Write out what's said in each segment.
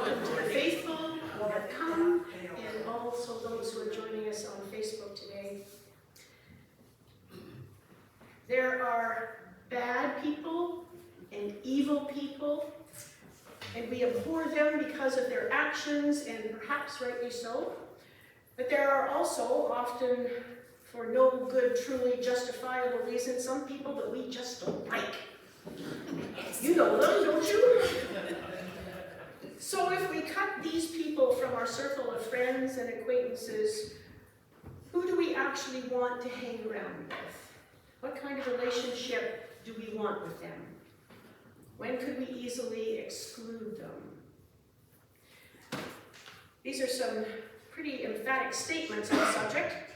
welcome to the faithful who have come, and also those who are joining us on Facebook today. There are bad people and evil people, and we abhor them because of their actions, and perhaps rightly so. But there are also, often for no good, truly justifiable reason, some people that we just don't like. You know them, don't you? So if we cut these people from our circle of friends and acquaintances, who do we actually want to hang around with? What kind of relationship do we want with them? When could we easily exclude them? These are some pretty emphatic statements on the subject.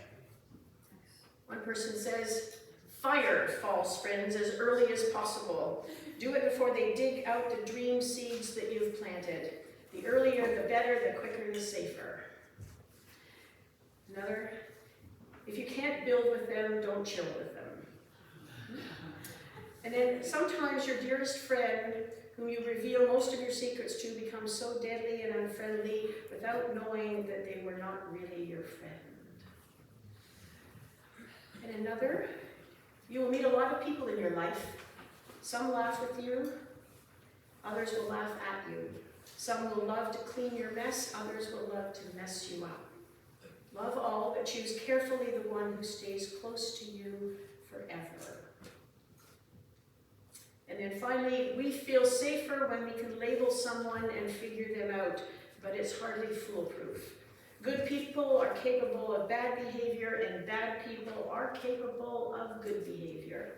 One person says, fire false friends as early as possible. Do it before they dig out the dream seeds that you've planted. The earlier the better, the quicker the safer. Another, if you can't build with them, don't chill with them. And then sometimes your dearest friend, whom you reveal most of your secrets to, becomes so deadly and unfriendly without knowing that they were not really your friend. And another, you will meet a lot of people in your life. Some laugh with you, others will laugh at you. Some will love to clean your mess, others will love to mess you up. Love all, but choose carefully the one who stays close to you forever. And then finally, we feel safer when we can label someone and figure them out, but it's hardly foolproof. Good people are capable of bad behavior, and bad people are capable of good behavior.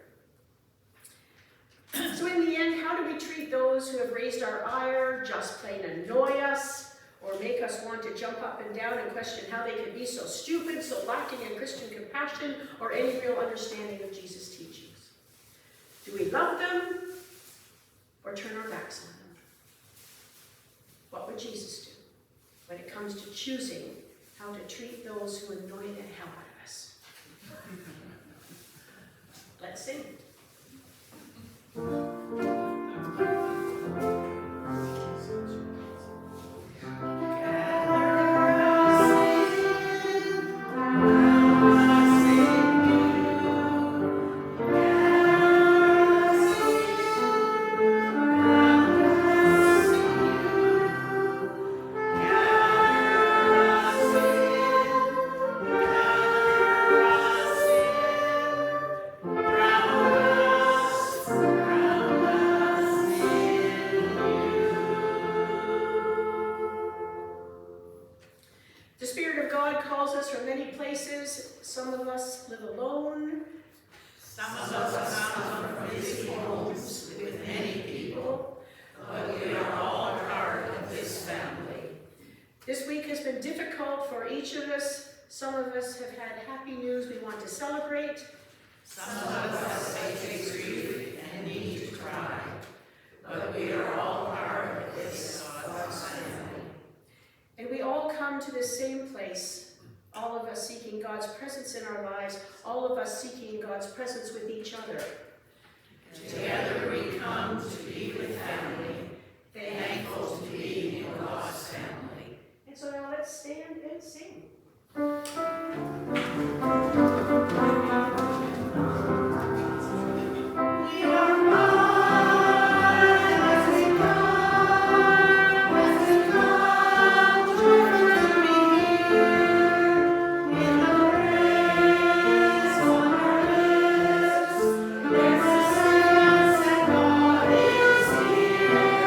So in the end, how do we treat those who have raised our ire, just plain annoy us, or make us want to jump up and down and question how they could be so stupid, so lacking in Christian compassion, or any real understanding of Jesus' teachings? Do we love them, or turn our backs on them? What would Jesus do when it comes to choosing how to treat those who annoy the hell out of us? Let's sing. The Spirit of God calls us from many places. Some of us live alone. Some of us come from busy homes with many people, but we are all part of this family. This week has been difficult for each of us. Some of us have had happy news we want to celebrate. Some of us face grief and need to cry, but we are all part of this God's family. And we all come to the same place, all of us seeking God's presence in our lives, all of us seeking God's presence with each other. Together we come to be with family, thankful to be in God's family. And so now let's stand and sing. We are one as we come to be here in the praise on our lips. There's a sense that God is here.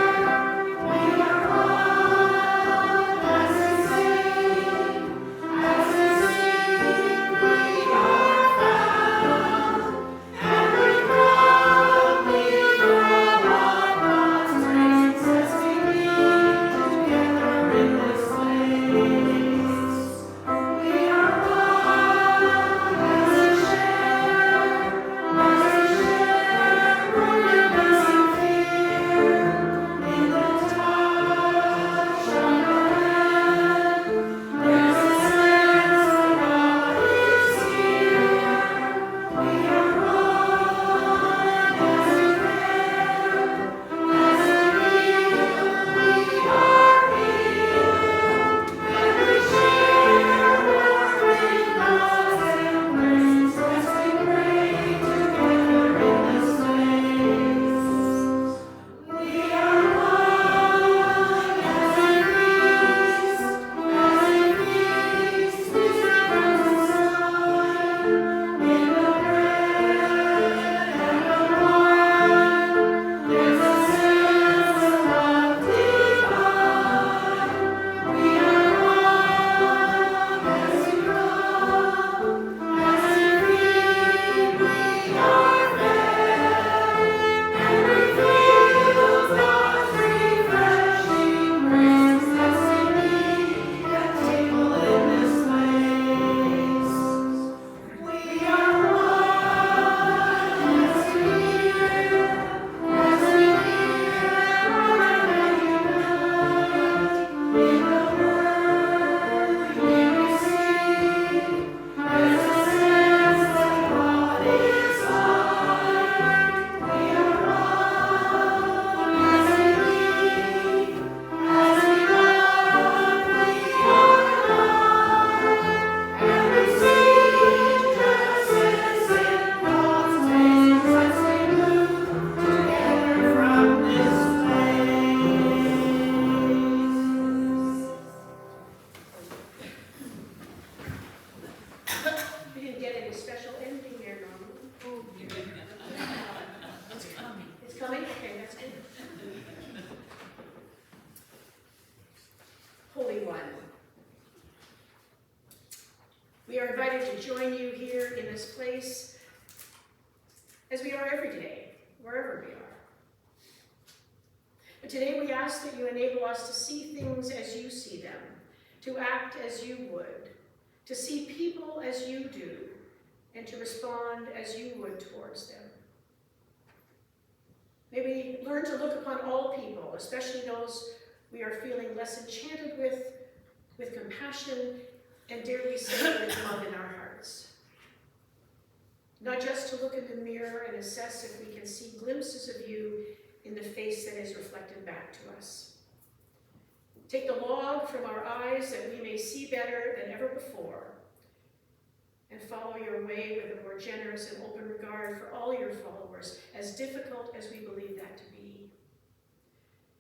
excited to join you here in this place, as we are every day, wherever we are. But today we ask that you enable us to see things as you see them, to act as you would, to see people as you do, and to respond as you would towards them. May we learn to look upon all people, especially those we are feeling less enchanted with compassion, and dare we say with love in our hearts. Not just to look in the mirror and assess if we can see glimpses of you in the face that is reflected back to us. Take the log from our eyes that we may see better than ever before, and follow your way with a more generous and open regard for all your followers, as difficult as we believe that to be.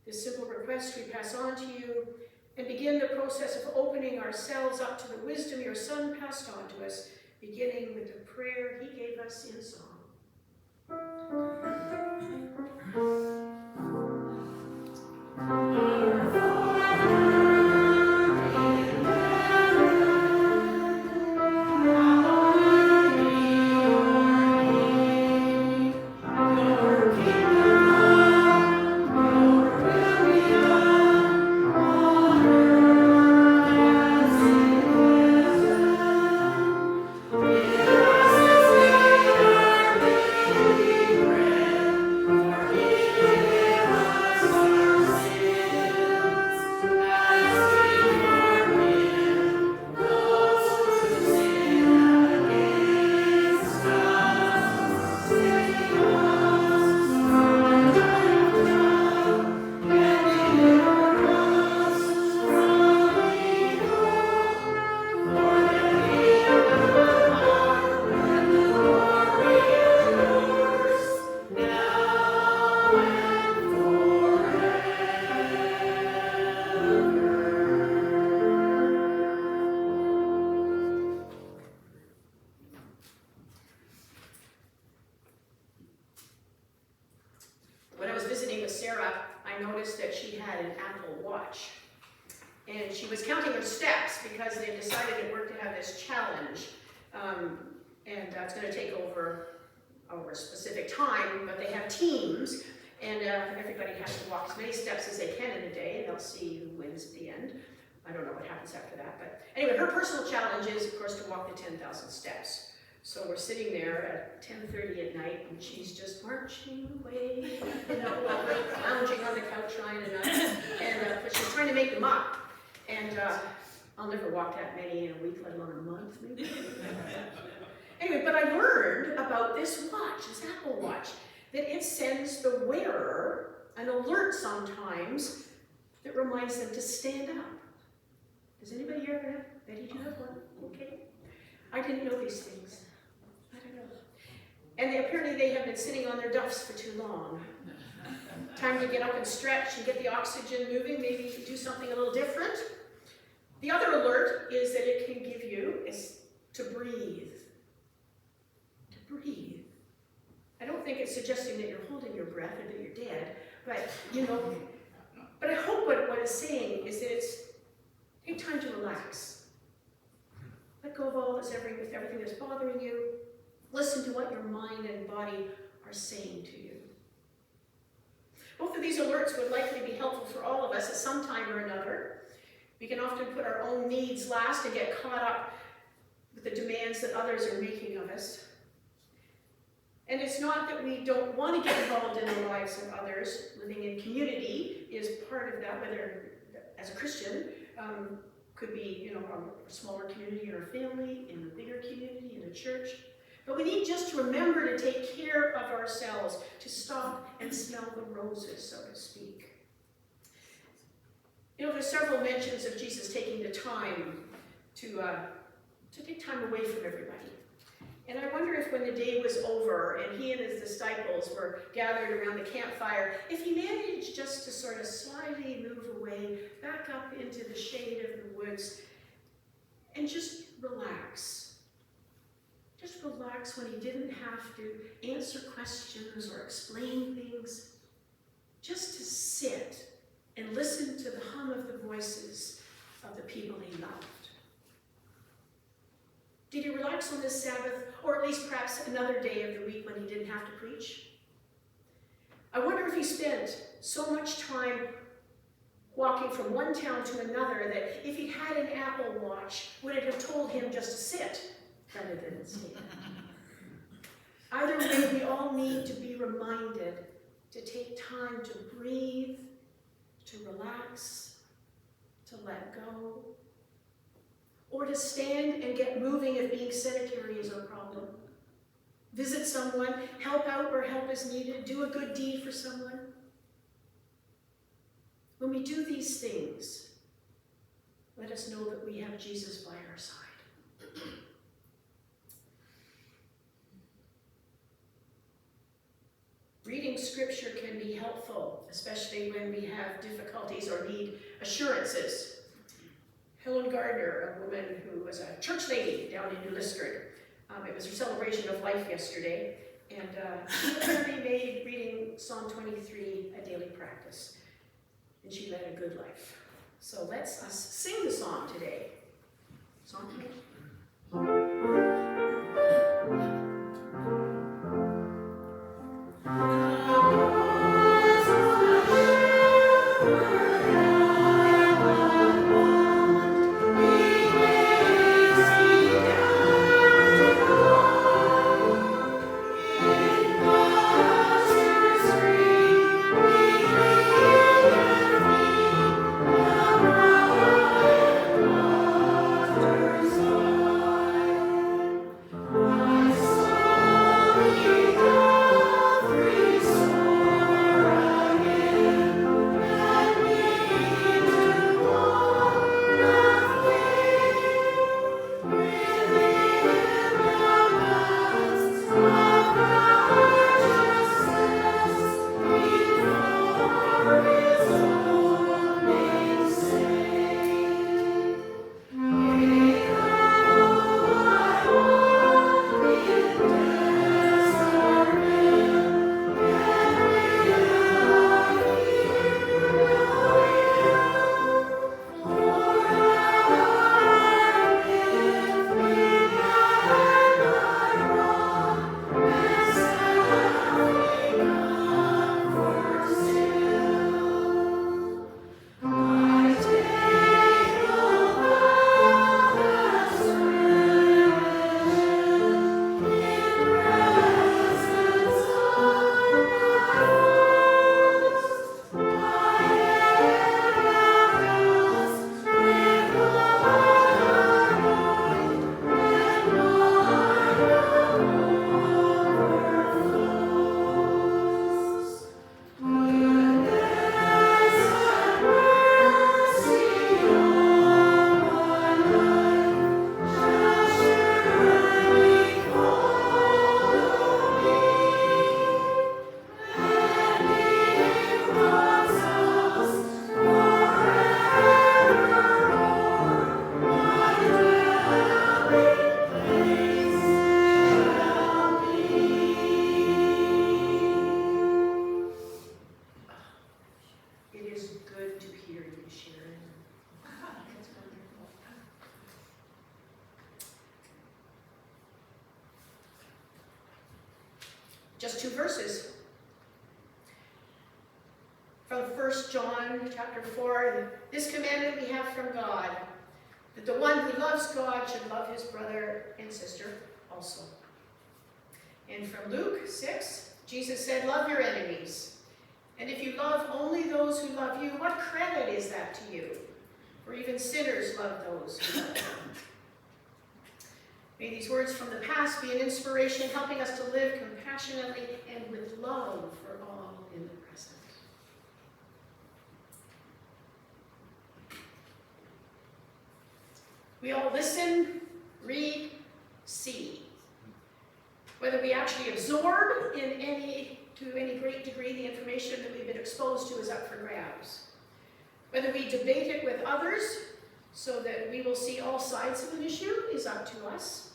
This simple request we pass on to you, and begin the process of opening ourselves up to the wisdom your Son passed on to us, beginning with the prayer he gave us in song. When I was visiting with Sarah, I noticed that she had an Apple Watch. And she was counting her steps because they decided at work to have this challenge. It's going to take over a specific time, but they have teams, and everybody has to walk as many steps as they can in a day, and they'll see who wins at the end. I don't know what happens after that, but anyway, her personal challenge is, of course, to walk the 10,000 steps. So we're sitting there at 10:30 at night, and she's just marching away, lounging on the couch, trying to but she's trying to make them up. And I'll never walk that many in a week, let alone a month, maybe. Anyway, but I learned about this watch, this Apple Watch, that it sends the wearer an alert sometimes that reminds them to stand up. Does anybody here have? Betty, do you have one? Okay. I didn't know these things. I don't know. And apparently they have been sitting on their duffs for too long. Time to get up and stretch and get the oxygen moving, maybe do something a little different. The other alert is that it can give you is to breathe. To breathe. I don't think it's suggesting that you're holding your breath or that you're dead, but but I hope what it's saying is that it's take time to relax. Let go of all everything that's bothering you. Listen to what your mind and body are saying to you. Both of these alerts would likely be helpful for all of us at some time or another. We can often put our own needs last and get caught up with the demands that others are making of us. And it's not that we don't want to get involved in the lives of others. Living in community is part of that, whether as a Christian, could be a smaller community in our family, in a bigger community, in a church. But we need just to remember to take care of ourselves, to stop and smell the roses, so to speak. There's several mentions of Jesus taking the time to take time away from everybody. And I wonder if when the day was over and he and his disciples were gathered around the campfire, if he managed just to sort of slyly move away, back up into the shade of the woods, and just relax. Just relax when he didn't have to answer questions or explain things. Just to sit and listen to the hum of the voices of the people he loved. Did he relax from the Sabbath, or at least perhaps another day of the week when he didn't have to preach? I wonder if he spent so much time walking from one town to another that if he had an Apple Watch, would it have told him just to sit rather than stand? Either way, we all need to be reminded to take time to breathe, to relax, to let go, or to stand and get moving if being sedentary is our problem. Visit someone, help out where help is needed, do a good deed for someone. When we do these things, let us know that we have Jesus by our side. Reading scripture can be helpful, especially when we have difficulties or need assurances. Helen Gardner, a woman who was a church lady down in New Liskeard, it was her celebration of life yesterday, and she apparently made reading Psalm 23 a daily practice, and she led a good life. So let's us sing the song today. Psalm 23. Just 2 verses. From 1 John chapter 4, this commandment we have from God, that the one who loves God should love his brother and sister also. And from Luke 6, Jesus said, love your enemies. And if you love only those who love you, what credit is that to you? For even sinners love those who love them. May these words from the past be an inspiration, helping us to live compassionately and with love for all in the present. We all listen, read, see. Whether we actually absorb to any great degree the information that we've been exposed to is up for grabs. Whether we debate it with others so that we will see all sides of an issue is up to us.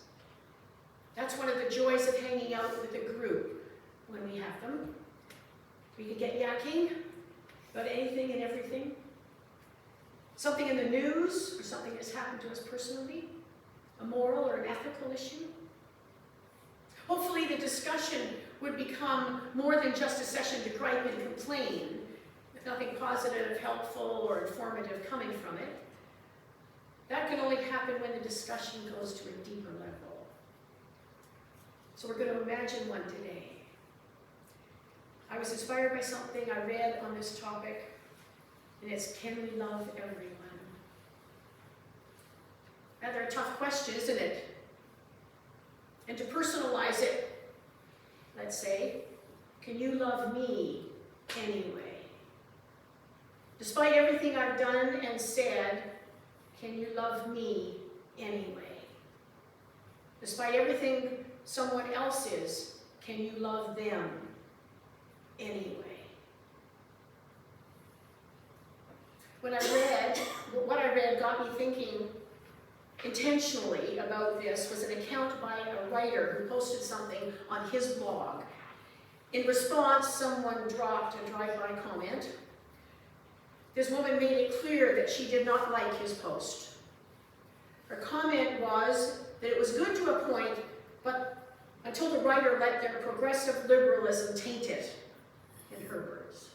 That's one of the joys of hanging out with a group when we have them. We can get yakking about anything and everything. Something in the news, or something that's happened to us personally, a moral or an ethical issue. Hopefully the discussion would become more than just a session to gripe and complain, with nothing positive, helpful, or informative coming from it. That can only happen when the discussion goes to a deeper level. So we're going to imagine one today. I was inspired by something I read on this topic, and it's, can we love everyone? Rather a tough question, isn't it? And to personalize it, let's say, can you love me anyway? Despite everything I've done and said, can you love me anyway? Despite everything someone else is, can you love them anyway? What I read got me thinking intentionally about this was an account by a writer who posted something on his blog. In response, someone dropped a drive-by comment. This woman made it clear that she did not like his post. Her comment was that it was good to a point, but until the writer let their progressive liberalism taint it, in her words.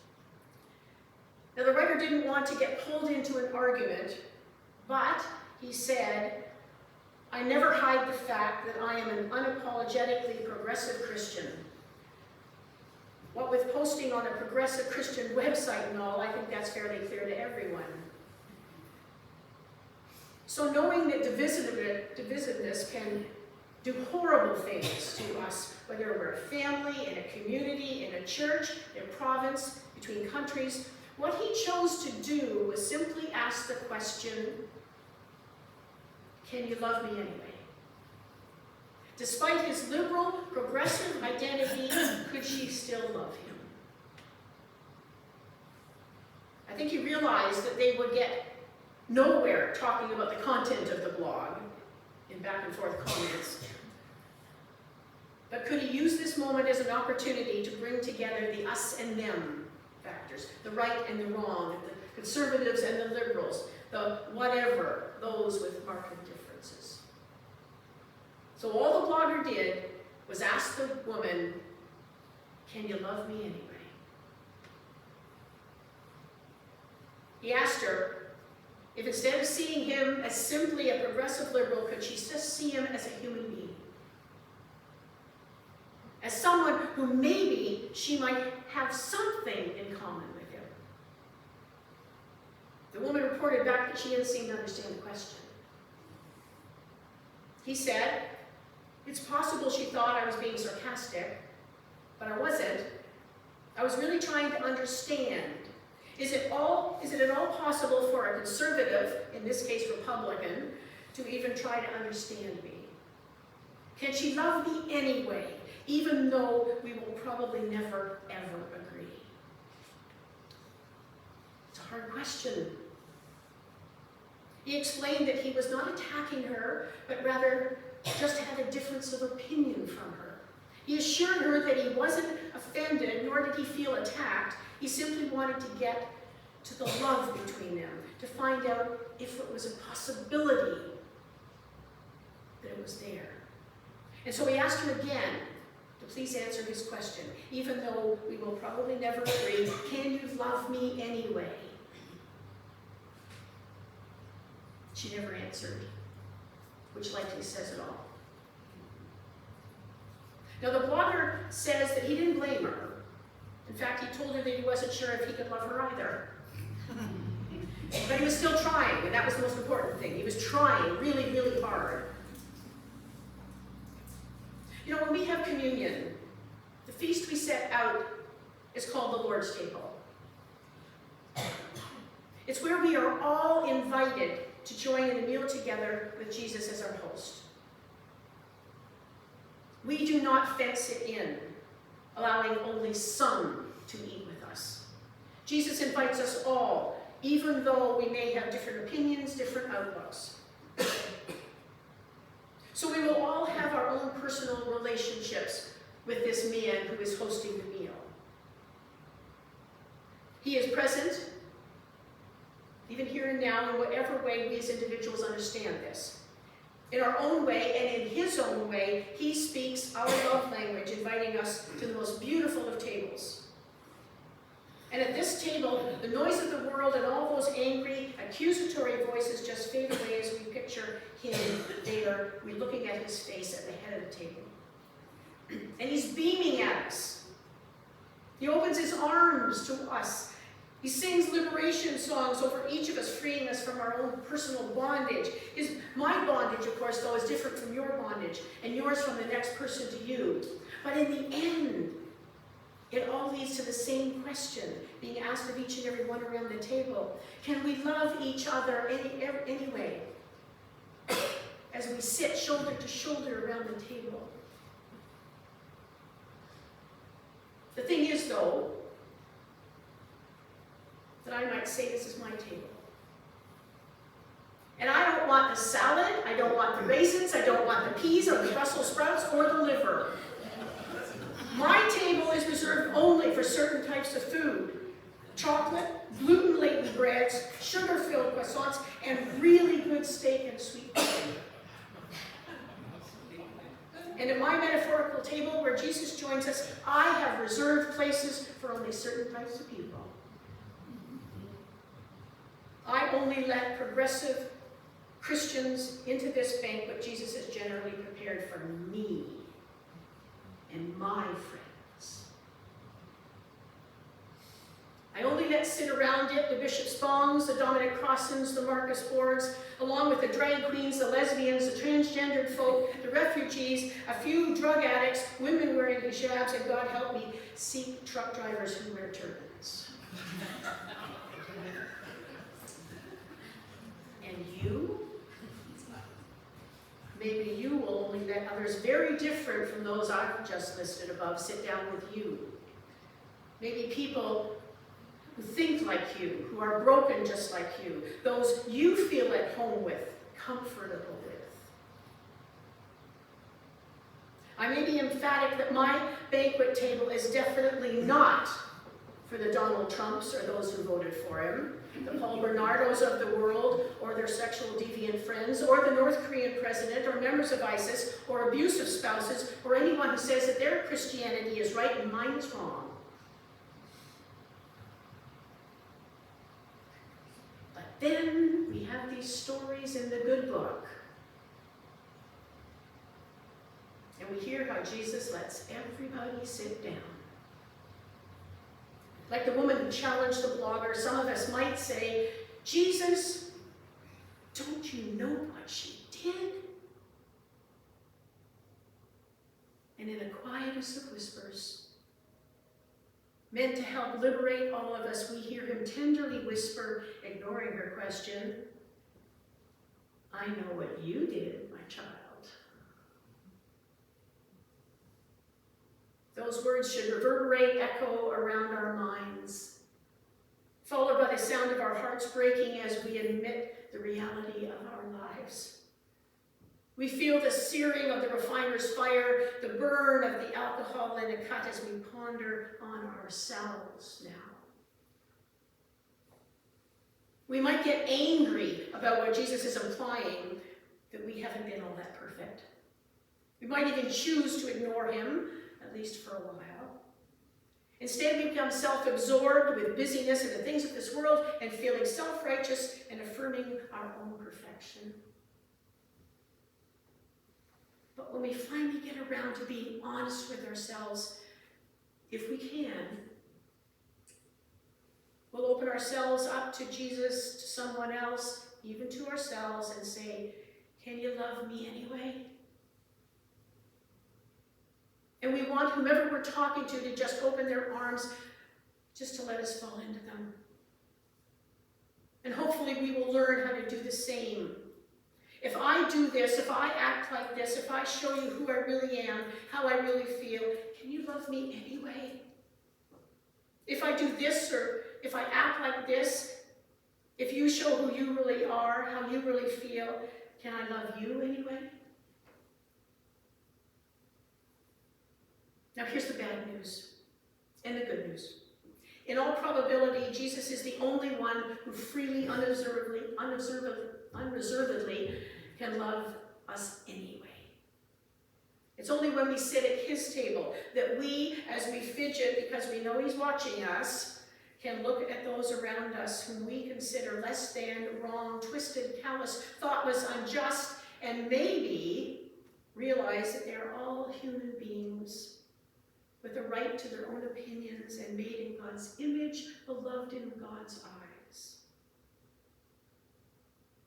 Now, the writer didn't want to get pulled into an argument, but he said, I never hide the fact that I am an unapologetically progressive Christian. What with posting on a progressive Christian website and all, I think that's fairly clear to everyone. So knowing that divisiveness can do horrible things to us, whether we're a family, in a community, in a church, in a province, between countries, what he chose to do was simply ask the question, can you love me anyway? Despite his liberal, progressive identity, could she still love him? I think he realized that they would get nowhere talking about the content of the blog in back and forth comments. But could he use this moment as an opportunity to bring together the us and them factors, the right and the wrong, the conservatives and the liberals, the whatever, those with marked differences. So all the blogger did was ask the woman, can you love me anyway? He asked her if instead of seeing him as simply a progressive liberal, could she just see him as a human being? As someone who maybe she might have something in common with him. The woman reported back that she didn't seem to understand the question. He said, it's possible she thought I was being sarcastic, but I wasn't. I was really trying to understand. Is it at all possible for a conservative, in this case Republican, to even try to understand me? Can she love me anyway, even though we will probably never, ever agree? It's a hard question. He explained that he was not attacking her, but rather just had a difference of opinion from her. He assured her that he wasn't offended, nor did he feel attacked. He simply wanted to get to the love between them, to find out if it was a possibility that it was there. And so he asked her again to please answer his question. Even though we will probably never agree, can you love me anyway? She never answered, which likely says it all. Now the blogger says that he didn't blame her. In fact, he told her that he wasn't sure if he could love her either. But he was still trying, and that was the most important thing. He was trying really, really hard. You know, when we have communion, the feast we set out is called the Lord's table. It's where we are all invited to join in a meal together with Jesus as our host. We do not fence it in, allowing only some to eat with us. Jesus invites us all, even though we may have different opinions, different outlooks. So we will all have our own personal relationships with this man who is hosting the meal. He is present, even here and now, in whatever way we as individuals understand this. In our own way and in his own way, he speaks our love language, inviting us to the most beautiful of tables. And at this table, the noise of the world and all those angry, accusatory voices just fade away as we picture him there. We're looking at his face at the head of the table. And he's beaming at us. He opens his arms to us. He sings liberation songs over each of us, freeing us from our own personal bondage. My bondage, of course, though, is different from your bondage, and yours from the next person to you. But in the end, it all leads to the same question being asked of each and every one around the table. Can we love each other anyway? As we sit shoulder to shoulder around the table. The thing is, though, that I might say this is my table. And I don't want the salad, I don't want the raisins, I don't want the peas or the Brussels sprouts or the liver. My table is reserved only for certain types of food. Chocolate, gluten-laden breads, sugar-filled croissants, and really good steak and sweet potato. And at my metaphorical table where Jesus joins us, I have reserved places for only certain types of people. I only let progressive Christians into this banquet Jesus has generally prepared for me and my friends. I only let sit around it the Bishop Spongs, the Dominic Crossons, the Marcus Boards, along with the drag queens, the lesbians, the transgendered folk, the refugees, a few drug addicts, women wearing hijabs, and God help me, Sikh truck drivers who wear turbans. And you? Maybe you will only let others very different from those I've just listed above sit down with you. Maybe people who think like you, who are broken just like you, those you feel at home with, comfortable with. I may be emphatic that my banquet table is definitely not for the Donald Trumps or those who voted for him, the Paul Bernardos of the world, or their sexual deviant friends, or the North Korean president, or members of ISIS, or abusive spouses, or anyone who says that their Christianity is right and mine is wrong. But then we have these stories in the good book. And we hear how Jesus lets everybody sit down. Like the woman who challenged the blogger, some of us might say, Jesus, don't you know what she did? And in the quietest of whispers, meant to help liberate all of us, we hear him tenderly whisper, ignoring her question, I know what you did, my child. Those words should reverberate, echo around our minds, followed by the sound of our hearts breaking as we admit the reality of our lives. We feel the searing of the refiner's fire, the burn of the alcohol in a cut as we ponder on ourselves now. We might get angry about what Jesus is implying, that we haven't been all that perfect. We might even choose to ignore him, at least for a while. Instead, we become self-absorbed with busyness and the things of this world and feeling self-righteous and affirming our own perfection. But when we finally get around to being honest with ourselves, if we can, we'll open ourselves up to Jesus, to someone else, even to ourselves, and say, can you love me anyway? And we want whomever we're talking to just open their arms, just to let us fall into them. And hopefully we will learn how to do the same. If I do this, if I act like this, if I show you who I really am, how I really feel, can you love me anyway? If I do this, or if I act like this, if you show who you really are, how you really feel, can I love you anyway? Now here's the bad news and the good news. In all probability, Jesus is the only one who freely, unreservedly can love us anyway. It's only when we sit at his table that we, as we fidget because we know he's watching us, can look at those around us whom we consider less than, wrong, twisted, callous, thoughtless, unjust, and maybe realize that they're all human beings with a right to their own opinions and made in God's image, beloved in God's eyes.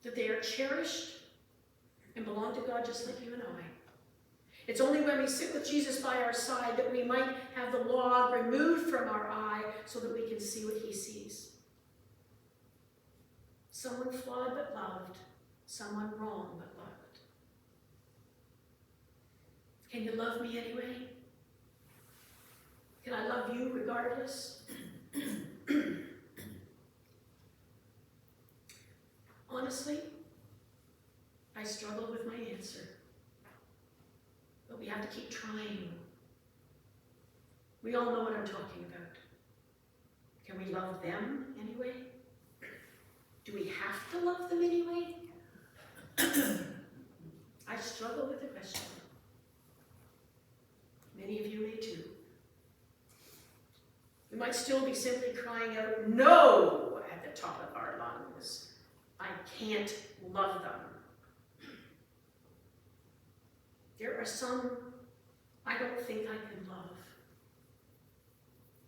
That they are cherished and belong to God just like you and I. It's only when we sit with Jesus by our side that we might have the log removed from our eye so that we can see what he sees. Someone flawed but loved, someone wrong but loved. Can you love me anyway? Can I love you regardless? Honestly, I struggle with my answer. But we have to keep trying. We all know what I'm talking about. Can we love them anyway? Do we have to love them anyway? I struggle with the question. Many of you may too. We might still be simply crying out, no, at the top of our lungs. I can't love them. There are some I don't think I can love,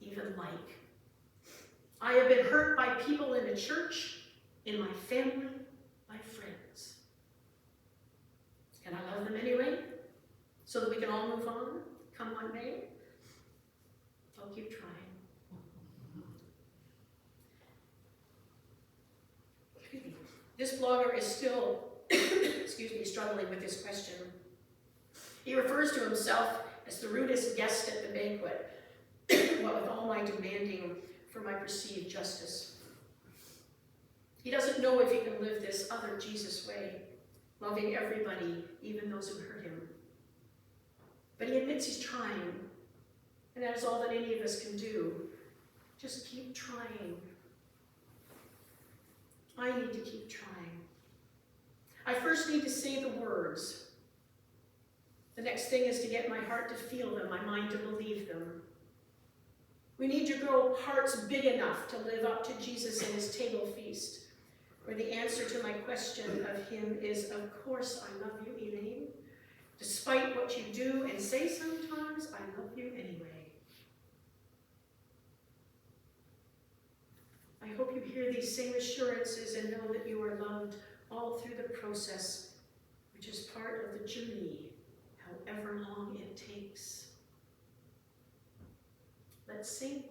even like. I have been hurt by people in the church, in my family, my friends. Can I love them anyway? So that we can all move on, come one day? I'll keep trying. This blogger is still, struggling with this question. He refers to himself as the rudest guest at the banquet, what with all my demanding for my perceived justice. He doesn't know if he can live this other Jesus way, loving everybody, even those who hurt him. But he admits he's trying, and that is all that any of us can do. Just keep trying. I need to keep trying. I first need to say the words. The next thing is to get my heart to feel them, my mind to believe them. We need to grow hearts big enough to live up to Jesus and his table feast, where the answer to my question of him is, of course I love you, Elaine. Despite what you do and say sometimes, I love you anyway. I hope you hear these same assurances and know that you are loved all through the process, which is part of the journey, however long it takes. Let's sing.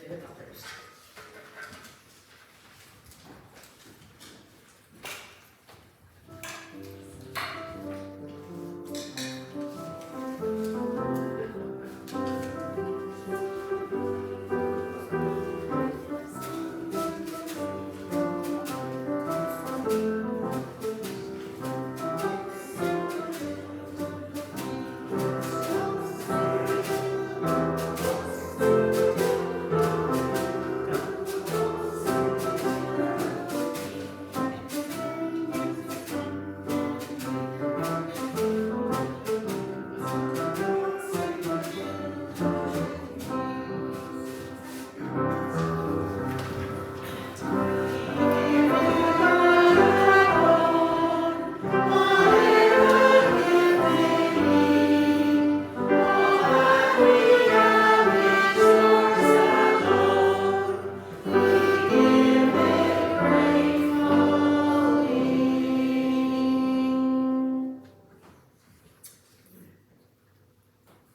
benefit of others.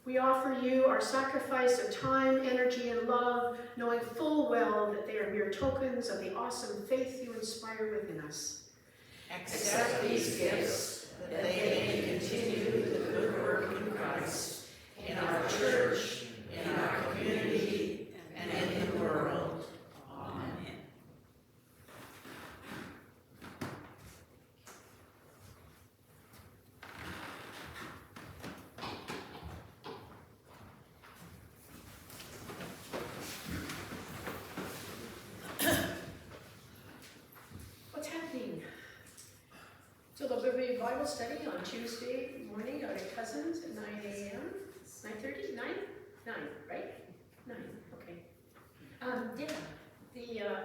We offer you our sacrifice of time, energy, and love, knowing full well that they are mere tokens of the awesome faith you inspire within us. Accept these gifts, that they may continue the good work in Christ, in our church, in our community, and in the world. Amen. What's happening? So there'll be a Bible study on Tuesday morning out at Cousins at 9 a.m. 9:30? 9? 9, right? 9, okay. Yeah,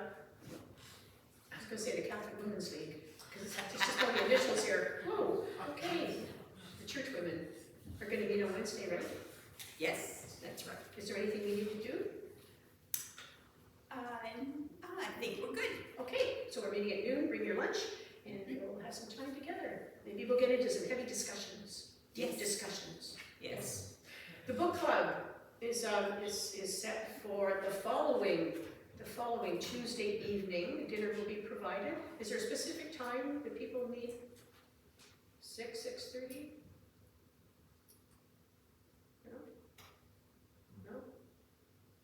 I was going to say the Catholic Women's League, because it's just all the initials here. Whoa, okay. The church women are going to meet on Wednesday, right? Yes. That's right. Is there anything we need to do? I think we're good. Okay, so we're meeting at noon, bring your lunch, and we'll have some time together. Maybe we'll get into some heavy discussions. Deep discussions. Yes. The book club is set for the following Tuesday evening. Dinner will be provided. Is there a specific time that people meet? 6:30? No?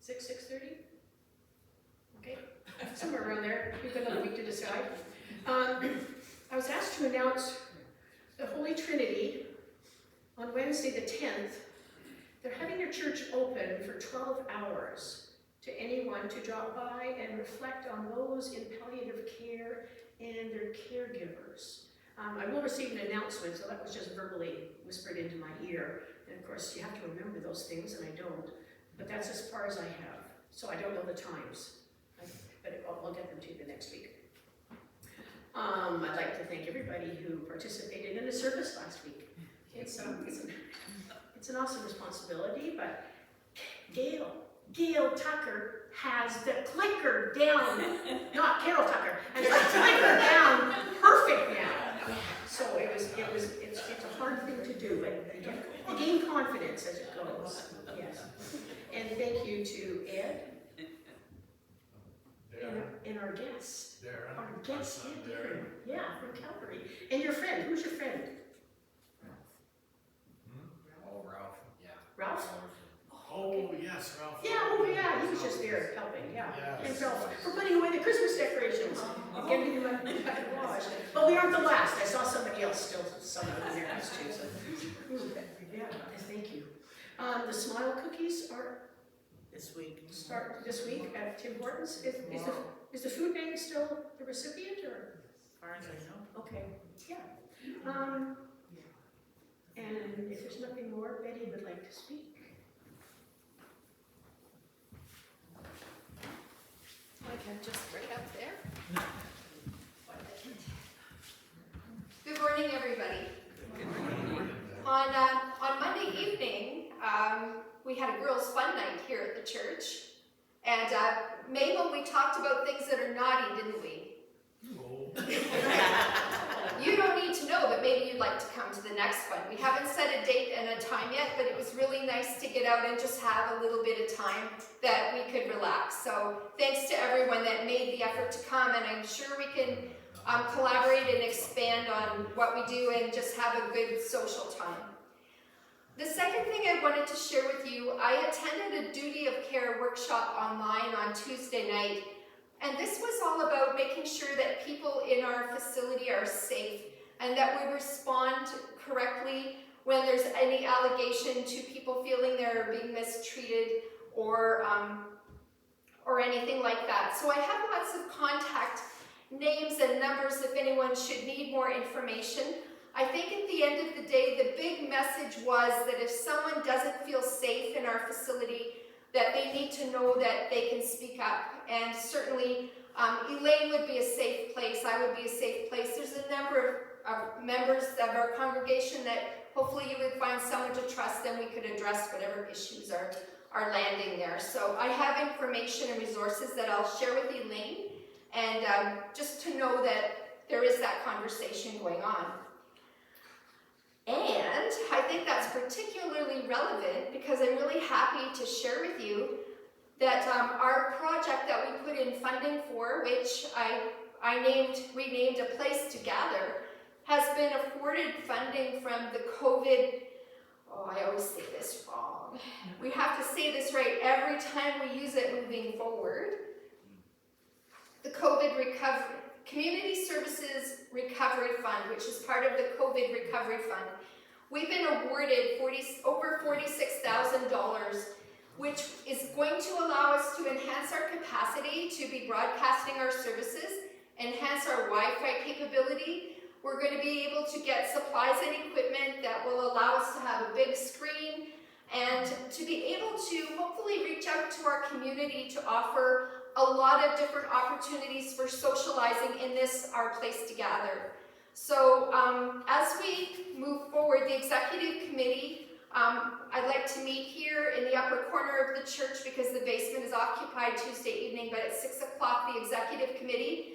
6:30? Okay, somewhere around there. We've got another week to decide. I was asked to announce the Holy Trinity on Wednesday the 10th. They're having their church open for 12 hours to anyone to drop by and reflect on those in palliative care and their caregivers. I will receive an announcement, so that was just verbally whispered into my ear. And of course, you have to remember those things, and I don't. But that's as far as I have. So I don't know the times, but I'll get them to you the next week. I'd like to thank everybody who participated in the service last week. It's an awesome responsibility, but Gail Tucker has the clicker down, not Carol Tucker, has the clicker down perfect now. So it's a hard thing to do, but you gain confidence as it goes. Yes. And thank you to Ed and our guest. Darren. Our guest, Darren. yeah, from Calvary. And your friend, who's your friend? Oh, Ralph. Yeah. Ralph? Oh, yes, Ralph. Yeah, oh yeah, he was just there helping, yeah. Yes. And Ralph, for putting away the Christmas decorations and getting them back in wash. But we aren't the last. I saw somebody else still, someone in there has too, so. Yeah, thank you. The smile cookies are start this week at Tim Hortons. Is the food bank still the recipient, or? As far as I know. Okay, yeah. And if there's nothing more, Betty would like to speak. I can just right up there. Good morning, everybody. Good morning. On Monday evening, we had a girls' fun night here at the church. And Mabel, we talked about things that are naughty, didn't we? Oh. You don't need to know, but maybe you'd like to come to the next one. We haven't set a date and a time yet, but it was really nice to get out and just have a little bit of time that we could relax. So thanks to everyone that made the effort to come, and I'm sure we can collaborate and expand on what we do and just have a good social time. The second thing I wanted to share with you, I attended a duty of care workshop online on Tuesday night, and this was all about making sure that people in our facility are safe and that we respond correctly when there's any allegation to people feeling they're being mistreated or anything like that. So I have lots of contact names and numbers if anyone should need more information. I think at the end of the day, the big message was that if someone doesn't feel safe in our facility, that they need to know that they can speak up. And certainly, Elaine would be a safe place, I would be a safe place. There's a number of members of our congregation that hopefully you would find someone to trust and we could address whatever issues are landing there. So I have information and resources that I'll share with Elaine, and just to know that there is that conversation going on. And I think that's particularly relevant because I'm really happy to share with you that our project that we put in funding for, which I renamed A Place to Gather, has been afforded funding from the COVID, I always say this wrong. We have to say this right every time we use it moving forward. The COVID Recovery, Community Services Recovery Fund, which is part of the COVID Recovery Fund. We've been awarded over $46,000, which is going to allow us to enhance our capacity to be broadcasting our services, enhance our Wi-Fi capability. We're going to be able to get supplies and equipment that will allow us to have a big screen and to be able to hopefully reach out to our community to offer a lot of different opportunities for socializing in this, our place to gather. So as we move forward, the executive committee, I'd like to meet here in the upper corner of the church because the basement is occupied Tuesday evening, but at 6 o'clock, the executive committee,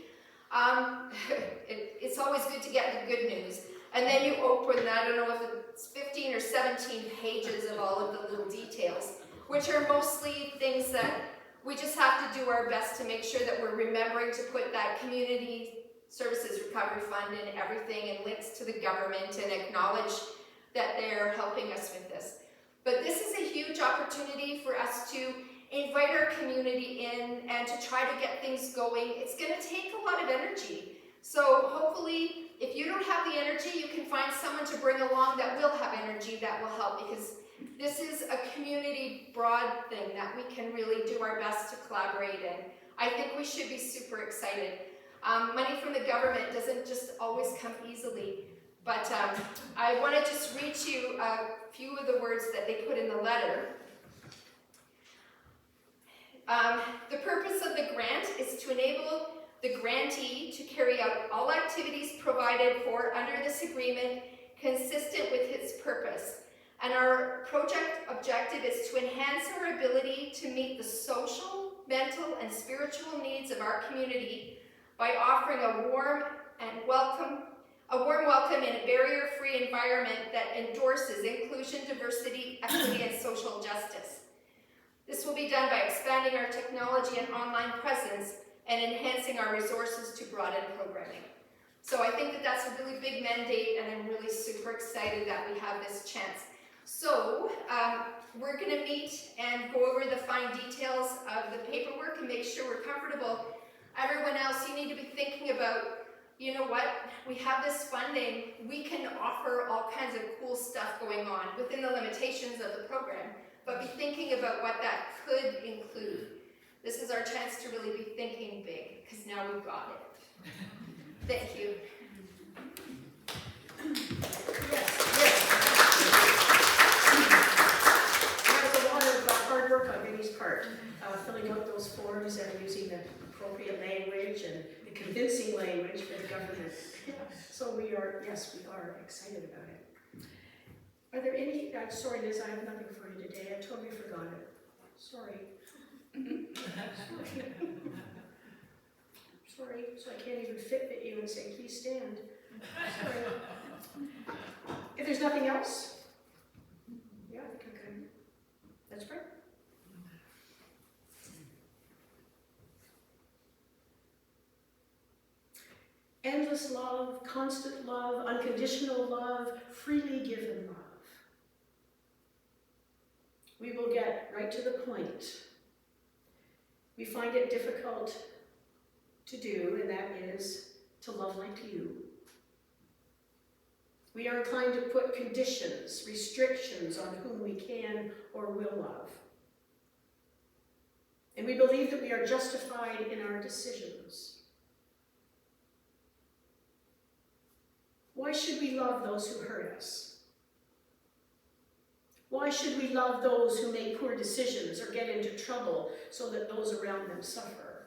it's always good to get the good news. And then you open, I don't know if it's 15 or 17 pages of all of the little details, which are mostly things that we just have to do our best to make sure that we're remembering to put that Community Services Recovery Fund in everything and links to the government and acknowledge that they're helping us with this. But this is a huge opportunity for us to invite our community in and to try to get things going. It's going to take a lot of energy. So hopefully, if you don't have the energy, you can find someone to bring along that will have energy that will help, because this is a community broad thing that we can really do our best to collaborate in. I think we should be super excited. Money from the government doesn't just always come easily, but I want to just read you a few of the words that they put in the letter. The purpose of the grant is to enable the grantee to carry out all activities provided for under this agreement consistent with its purpose. And our project objective is to enhance our ability to meet the social, mental, and spiritual needs of our community by offering a warm welcome in a barrier-free environment that endorses inclusion, diversity, equity, and social justice. This will be done by expanding our technology and online presence and enhancing our resources to broaden programming. So I think that that's a really big mandate, and I'm really super excited that we have this chance. So we're going to meet and go over the fine details of the paperwork and make sure we're comfortable. Everyone else, you need to be thinking about, you know what, we have this funding, we can offer all kinds of cool stuff going on within the limitations of the program, but be thinking about what that could include. This is our chance to really be thinking big, because now we've got it. Thank you. That was a lot of hard work on Vinnie's part, filling out those forms and using the appropriate language and the convincing language for the government. So we are excited about it. Are there any, sorry Liz, I have nothing for you today. I totally forgot it. Sorry. Sorry, so I can't even fit you and say, please stand. If there's nothing else, yeah, I think I'm good. Let's pray. Endless love, constant love, unconditional love, freely given love. We will get right to the point. We find it difficult to do, and that is to love like you. We are inclined to put conditions, restrictions on whom we can or will love. And we believe that we are justified in our decisions. Why should we love those who hurt us? Why should we love those who make poor decisions or get into trouble so that those around them suffer?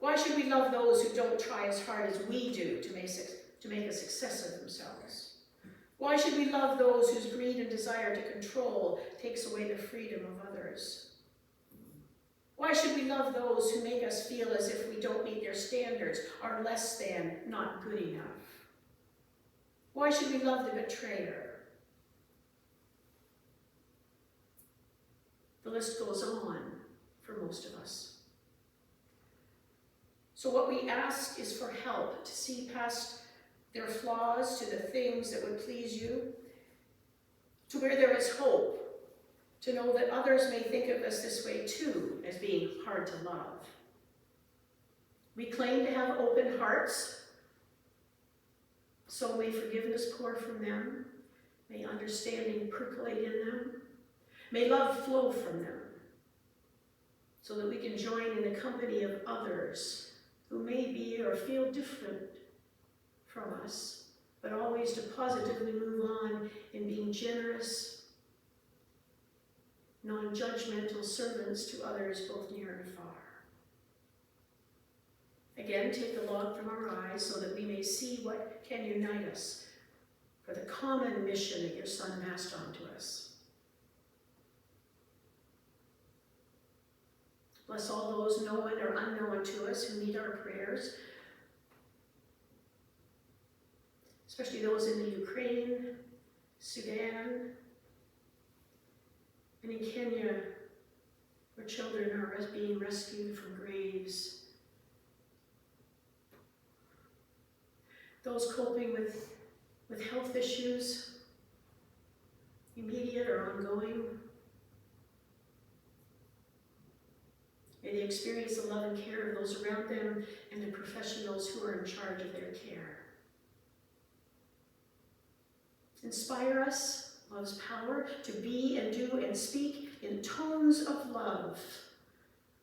Why should we love those who don't try as hard as we do to make a success of themselves? Why should we love those whose greed and desire to control takes away the freedom of others? Why should we love those who make us feel as if we don't meet their standards, are less than, not good enough? Why should we love the betrayer? The list goes on for most of us. So what we ask is for help to see past their flaws to the things that would please you, to where there is hope, to know that others may think of us this way too, as being hard to love. We claim to have open hearts, so may forgiveness pour from them, may understanding percolate in them, may love flow from them, so that we can join in the company of others who may be or feel different from us, but always to positively move on in being generous, non-judgmental servants to others both near and far. Again, take the log from our eyes so that we may see what can unite us for the common mission that your Son passed on to us. Bless all those known or unknown to us who need our prayers, especially those in the Ukraine, Sudan, and in Kenya, where children are being rescued from graves. Those coping with health issues, immediate or ongoing. May they experience the love and care of those around them and the professionals who are in charge of their care. Inspire us, love's power, to be and do and speak in tones of love,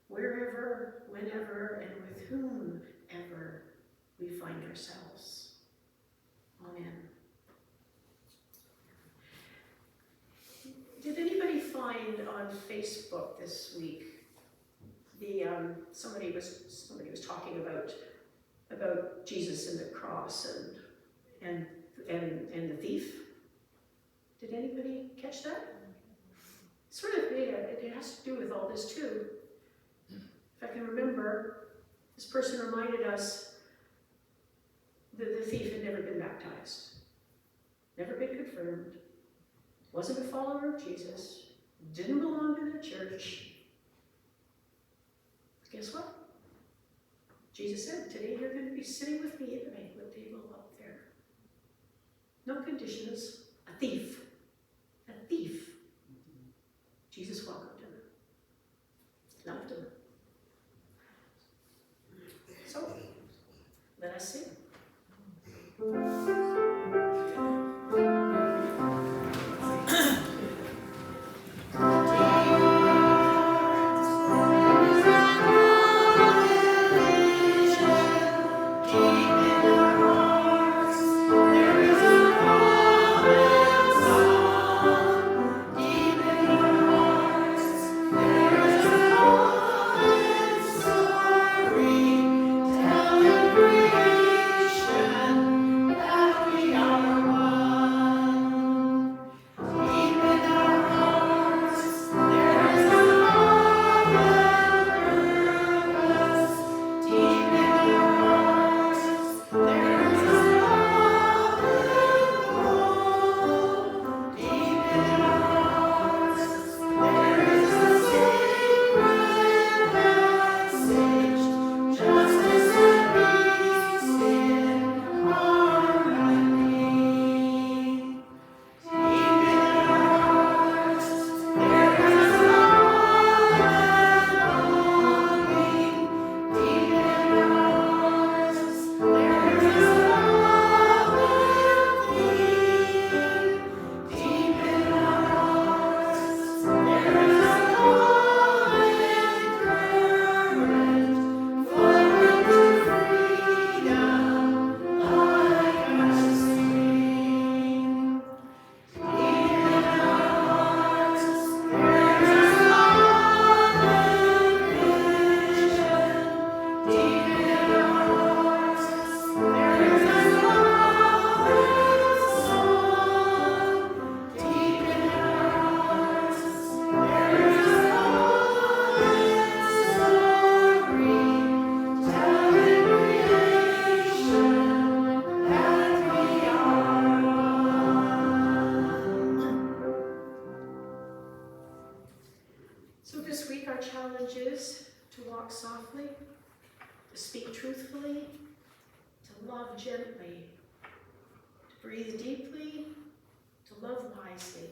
wherever, whenever, and with whomever we find ourselves. Amen. Did anybody find on Facebook this week somebody was talking about Jesus and the cross and the thief? Did anybody catch that? Sort of, it has to do with all this too. If I can remember, this person reminded us that the thief had never been baptized, never been confirmed, wasn't a follower of Jesus, didn't belong to the church. Guess what? Jesus said, today you're going to be sitting with me at the banquet table up there. No conditions. A thief. A thief. Jesus welcomed him. Loved him. So, let us sing. There is a moment walk softly, to speak truthfully, to love gently, to breathe deeply, to love wisely.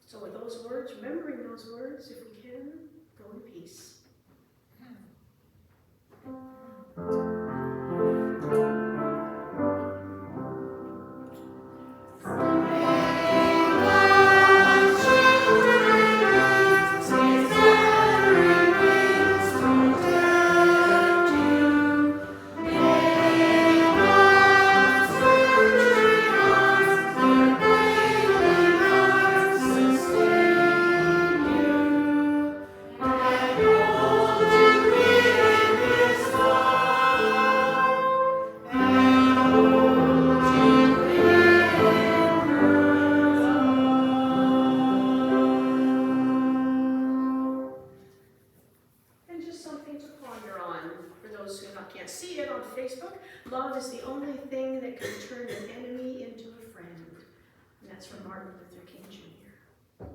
So with those words, remembering those words, if we can, go in peace. And just something to ponder on for those who can't see it on Facebook. Love is the only thing that can turn an enemy into a friend. And that's from Martin Luther King Jr.